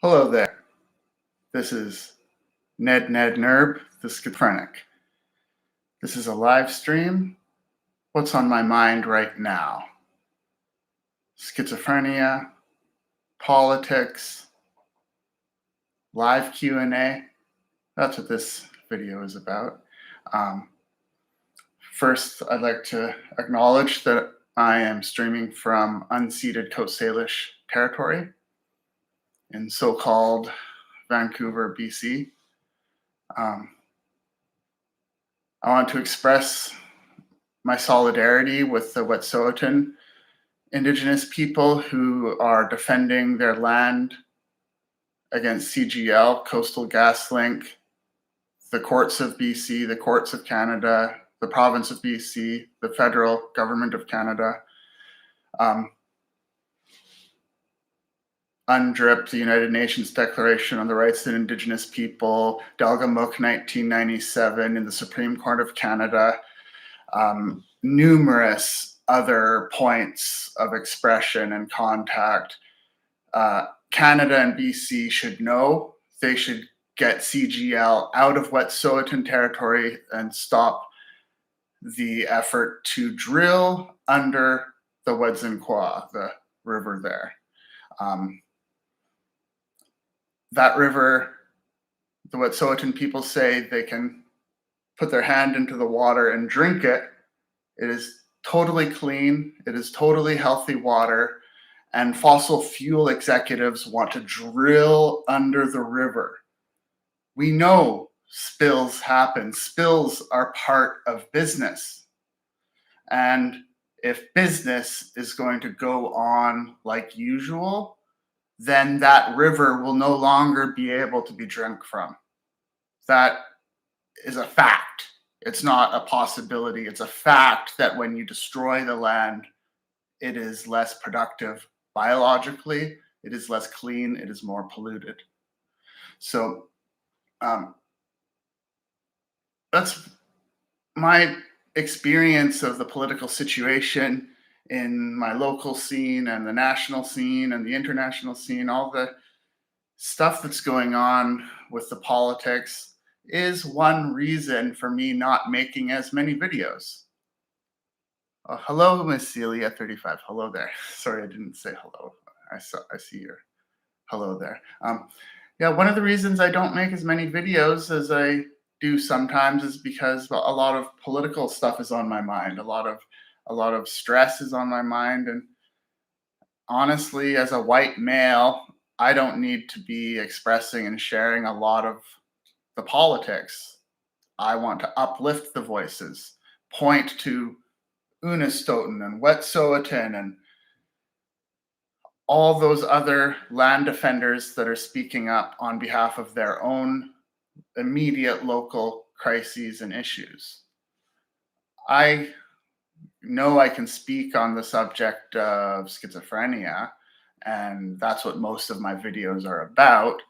Hello there. This is nednednerB, the Schizophrenic. This is a live stream. What's on my mind right now? Schizophrenia, politics, live Q&A. That's what this video is about. First, I'd like to acknowledge that I am streaming from unceded Coast Salish territory in so-called Vancouver, BC. I want to express my solidarity with the Wet'suwet'en Indigenous people who are defending their land against CGL, Coastal GasLink, the courts of BC, the courts of Canada, the province of BC, the federal government of Canada. UNDRIP, the United Nations Declaration on the Rights of Indigenous People, Delgamuukw 1997 in the Supreme Court of Canada, numerous other points of expression and contact. Canada and BC should know. They should get CGL out of Wet'suwet'en territory and stop the effort to drill under the Wedzin-Kwa, the river there. That river, the Wet'suwet'en people say they can put their hand into the water and drink it. It is totally clean. It is totally healthy water. And fossil fuel executives want to drill under the river. We know spills happen. Spills are part of business. And if business is going to go on like usual, then that river will no longer be able to be drunk from. That is a fact. It's not a possibility. It's a fact that when you destroy the land, it is less productive biologically, it is less clean, it is more polluted. So that's my experience of the political situation in my local scene and the national scene and the international scene. All the stuff that's going on with the politics is one reason for me not making as many videos. Hello, Miss Celia 35. Hello there. Sorry, I didn't say hello. I see your hello there. Yeah, one of the reasons I don't make as many videos as I do sometimes is because a lot of political stuff is on my mind. A lot of stress is on my mind. And honestly, as a white male, I don't need to be expressing and sharing a lot of the politics. I want to uplift the voices, point to Unistoten and Wet'suwet'en and all those other land defenders that are speaking up on behalf of their own immediate local crises and issues. I know I can speak on the subject of schizophrenia, and that's what most of my videos are about,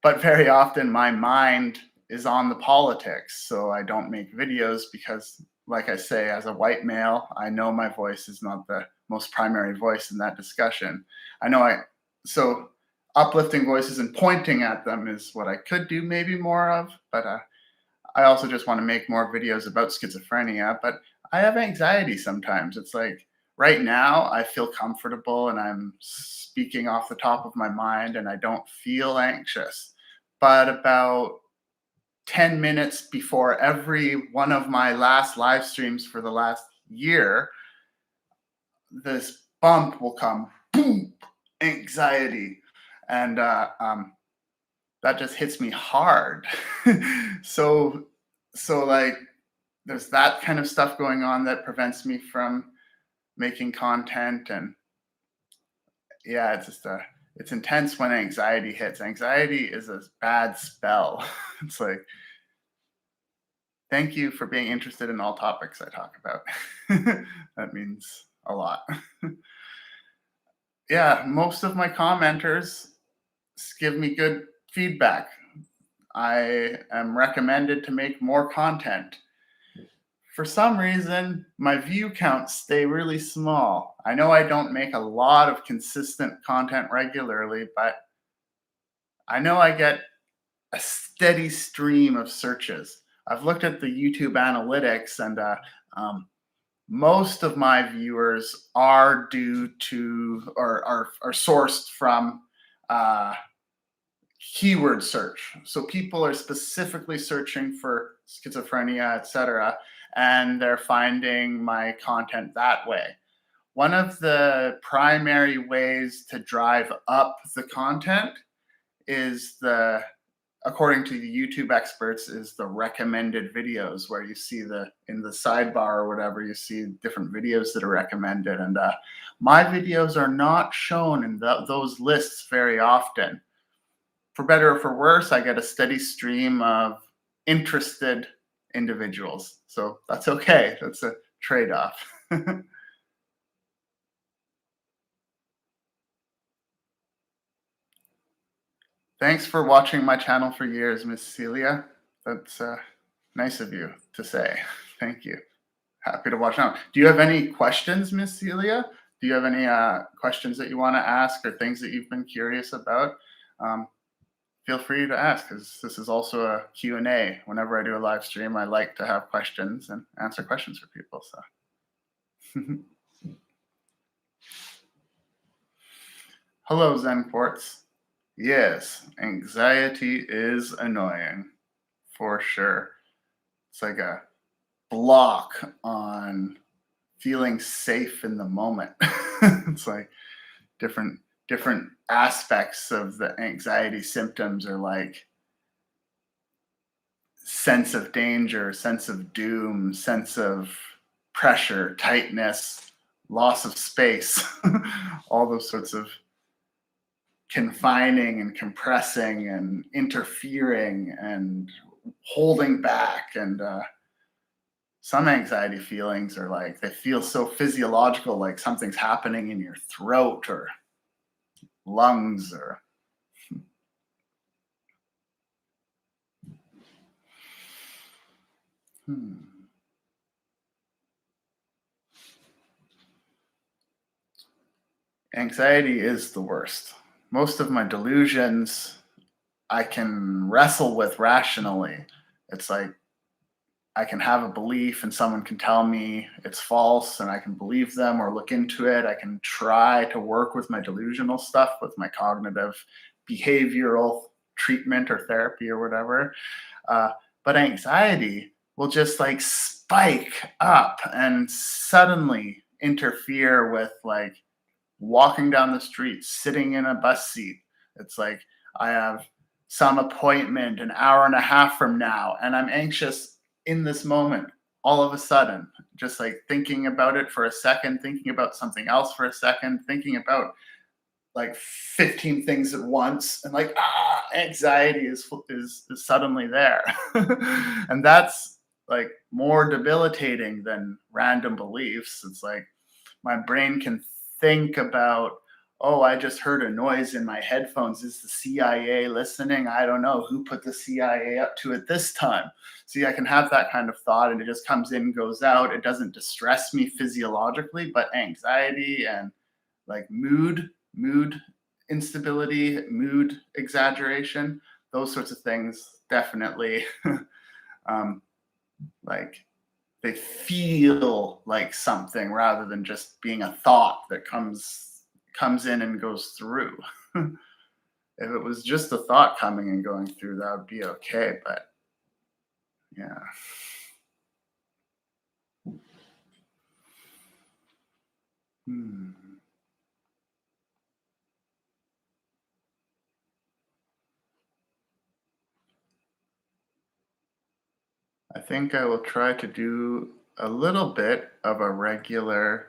but very often my mind is on the politics, so I don't make videos because, like I say, as a white male, I know my voice is not the most primary voice in that discussion. So uplifting voices and pointing at them is what I could do maybe more of, but I also just want to make more videos about schizophrenia, but I have anxiety sometimes. It's like right now I feel comfortable and I'm speaking off the top of my mind and I don't feel anxious, but about 10 minutes before every one of my last live streams for the last year, this bump will come, boom, anxiety. And that just hits me hard. So like there's that kind of stuff going on that prevents me from making content. And yeah, it's intense when anxiety hits. Anxiety is a bad spell. It's like, thank you for being interested in all topics I talk about. That means a lot. Yeah, most of my commenters give me good feedback. I am recommended to make more content. For some reason, my view counts stay really small. I know I don't make a lot of consistent content regularly, but I know I get a steady stream of searches. I've looked at the YouTube analytics, and um, most of my viewers are due to or are sourced from uh, keyword search. So people are specifically searching for schizophrenia, etc., and they're finding my content that way. One of the primary ways to drive up the content is according to the YouTube experts, is the recommended videos, where you see in the sidebar or whatever, you see different videos that are recommended. And my videos are not shown in those lists very often. For better or for worse, I get a steady stream of interested individuals. So that's okay. That's a trade-off. Thanks for watching my channel for years, Miss Celia. That's nice of you to say. Thank you. Happy to watch now. Do you have any questions, Miss Celia? Do you have any questions that you want to ask or things that you've been curious about? Feel free to ask, because this is also a Q&A. Whenever I do a live stream, I like to have questions and answer questions for people. So, hello, Zen Quartz. Yes, anxiety is annoying, for sure. It's like a block on feeling safe in the moment. It's like different aspects of the anxiety symptoms are like sense of danger, sense of doom, sense of pressure, tightness, loss of space, all those sorts of confining and compressing and interfering and holding back. And some anxiety feelings are like, they feel so physiological, like something's happening in your throat or lungs or Anxiety is the worst. Most of my delusions I can wrestle with rationally. It's like I can have a belief and someone can tell me it's false and I can believe them or look into it. I can try to work with my delusional stuff with my cognitive behavioral treatment or therapy or whatever. But anxiety will just like spike up and suddenly interfere with like walking down the street, sitting in a bus seat. It's like I have some appointment an hour and a half from now, and I'm anxious in this moment. All of a sudden, just like thinking about it for a second, thinking about something else for a second, thinking about like 15 things at once, and like anxiety is suddenly there. And that's like more debilitating than random beliefs. It's like my brain can think about, oh, I just heard a noise in my headphones. Is the CIA listening? I don't know. Who put the CIA up to it this time? See, I can have that kind of thought and it just comes in, goes out. It doesn't distress me physiologically, but anxiety and like mood instability, mood exaggeration, those sorts of things definitely like they feel like something rather than just being a thought that comes in and goes through. If it was just a thought coming and going through, that would be okay. But yeah. Hmm. I think I will try to do a little bit of a regular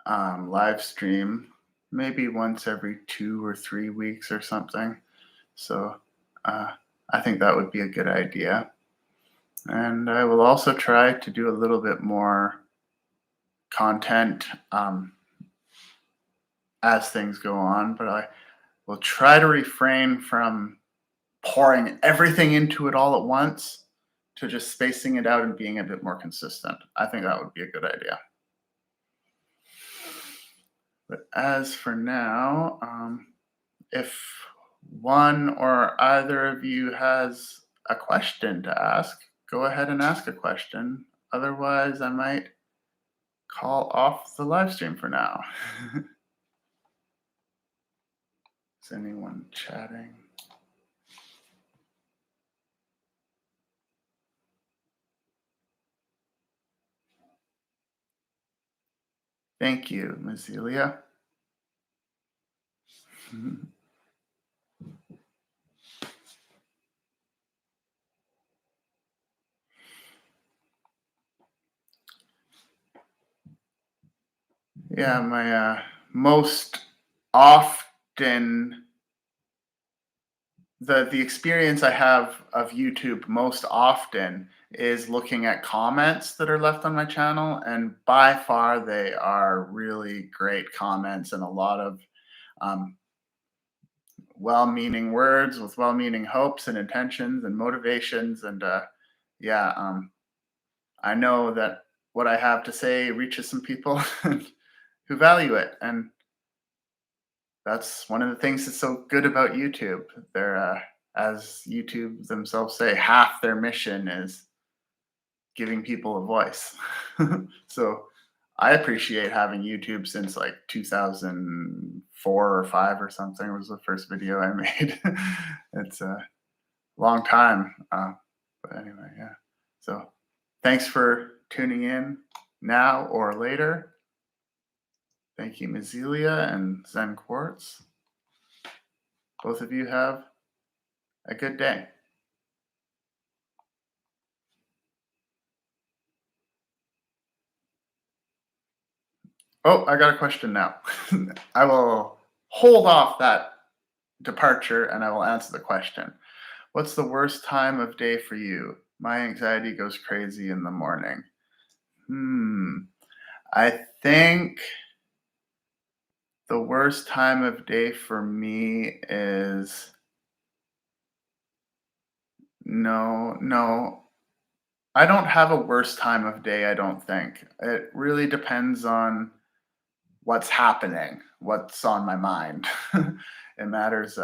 live stream, maybe once every 2 or 3 weeks or something. So uh, I think that would be a good idea. And I will also try to do a little bit more content as things go on, but I will try to refrain from pouring everything into it all at once, to just spacing it out and being a bit more consistent. I think that would be a good idea. But as for now, if one or either of you has a question to ask, go ahead and ask a question. Otherwise, I might call off the live stream for now. Is anyone chatting? Thank you, Ms. Elia. Yeah, my most often the experience I have of YouTube most often is looking at comments that are left on my channel, and by far they are really great comments and a lot of um, well-meaning words with well-meaning hopes and intentions and motivations, and yeah, I know that what I have to say reaches some people who value it, and that's one of the things that's so good about YouTube. They're, as YouTube themselves say, half their mission is giving people a voice. So I appreciate having YouTube since like 2004 or 5 or something was the first video I made. It's a long time. But anyway, yeah. So thanks for tuning in now or later. Thank you, Mazelia and Zen Quartz. Both of you have a good day. Oh, I got a question now. I will hold off that departure and I will answer the question. What's the worst time of day for you? My anxiety goes crazy in the morning. I think the worst time of day for me is no. I don't have a worst time of day, I don't think. It really depends on what's happening, what's on my mind. It matters.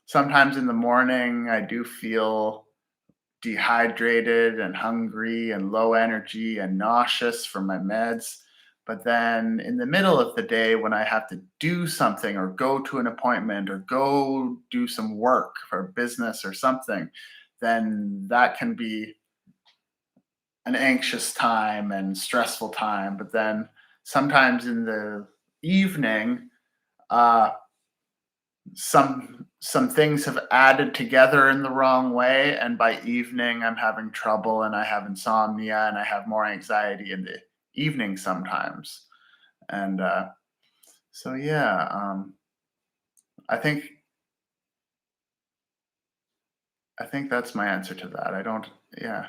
Sometimes in the morning, I do feel dehydrated and hungry and low energy and nauseous from my meds. But then in the middle of the day, when I have to do something or go to an appointment or go do some work for business or something, then that can be an anxious time and stressful time. But then sometimes in the evening, uh, some things have added together in the wrong way, and by evening I'm having trouble and I have insomnia and I have more anxiety in the evening sometimes. And so yeah, I think that's my answer to that. I don't, yeah.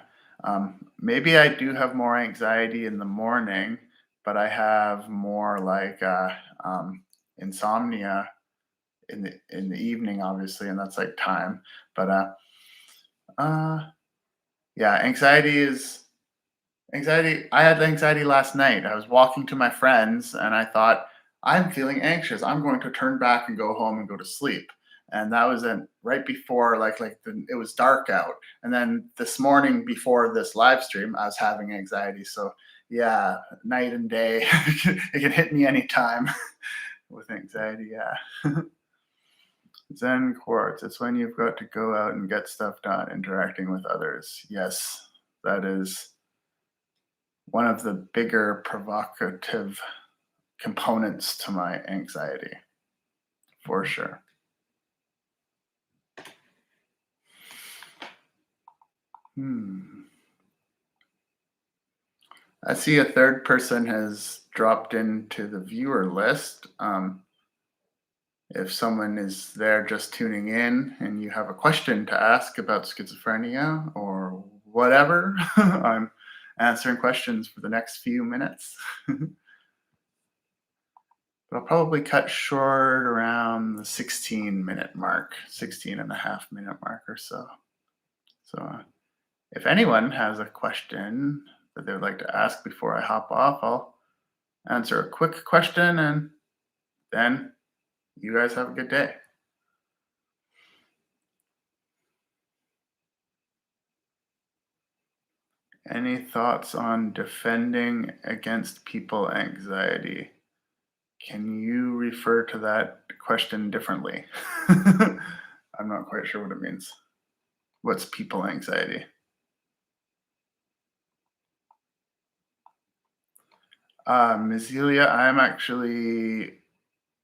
Maybe I do have more anxiety in the morning, but I have more like insomnia in the evening, obviously, and that's like time. But uh, yeah, anxiety. I had anxiety last night. I was walking to my friends, and I thought I'm feeling anxious. I'm going to turn back and go home and go to sleep. And that was right before it was dark out. And then this morning before this live stream, I was having anxiety. So yeah, night and day, it can hit me anytime with anxiety. Yeah. Zen quartz. It's when you've got to go out and get stuff done, interacting with others. Yes, that is one of the bigger provocative components to my anxiety, for sure. I see a third person has dropped into the viewer list. If someone is there just tuning in and you have a question to ask about schizophrenia or whatever, I'm answering questions for the next few minutes. But I'll probably cut short around the 16-minute mark, 16 and a half minute mark or so. So if anyone has a question that they would like to ask before I hop off, I'll answer a quick question and then you guys have a good day. Any thoughts on defending against people anxiety? Can you refer to that question differently? I'm not quite sure what it means. What's people anxiety? Ms. Elia, I'm actually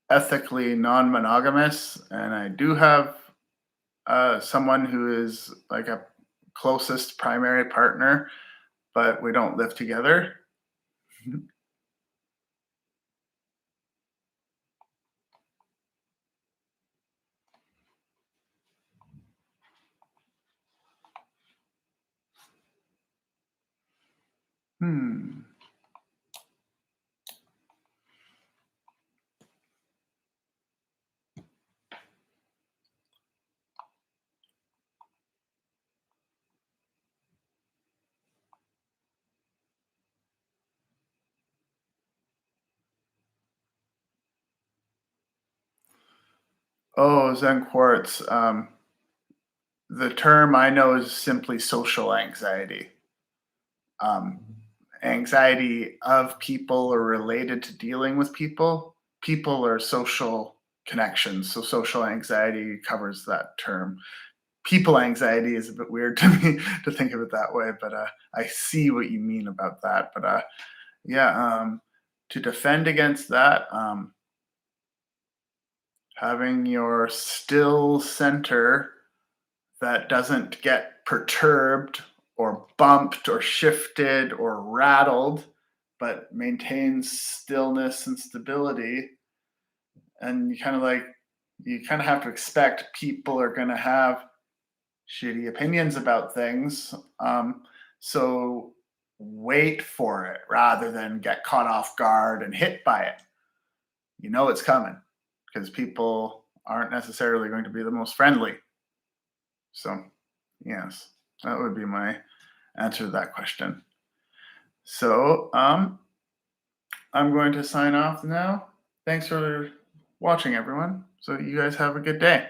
ethically non-monogamous, and I do have someone who is like a closest primary partner, but we don't live together. Hmm. Oh, Zen Quartz. The term I know is simply social anxiety. Um, Anxiety of people or related to dealing with people. People are social connections, so social anxiety covers that term. People anxiety is a bit weird to me to think of it that way, but I see what you mean about that. But yeah, to defend against that, having your still center that doesn't get perturbed or bumped or shifted or rattled, but maintains stillness and stability. And you kind of have to expect people are going to have shitty opinions about things. So wait for it rather than get caught off guard and hit by it. You know it's coming because people aren't necessarily going to be the most friendly. So, yes, that would be my answer to that question. So, I'm going to sign off now. Thanks for watching, everyone. So, you guys have a good day.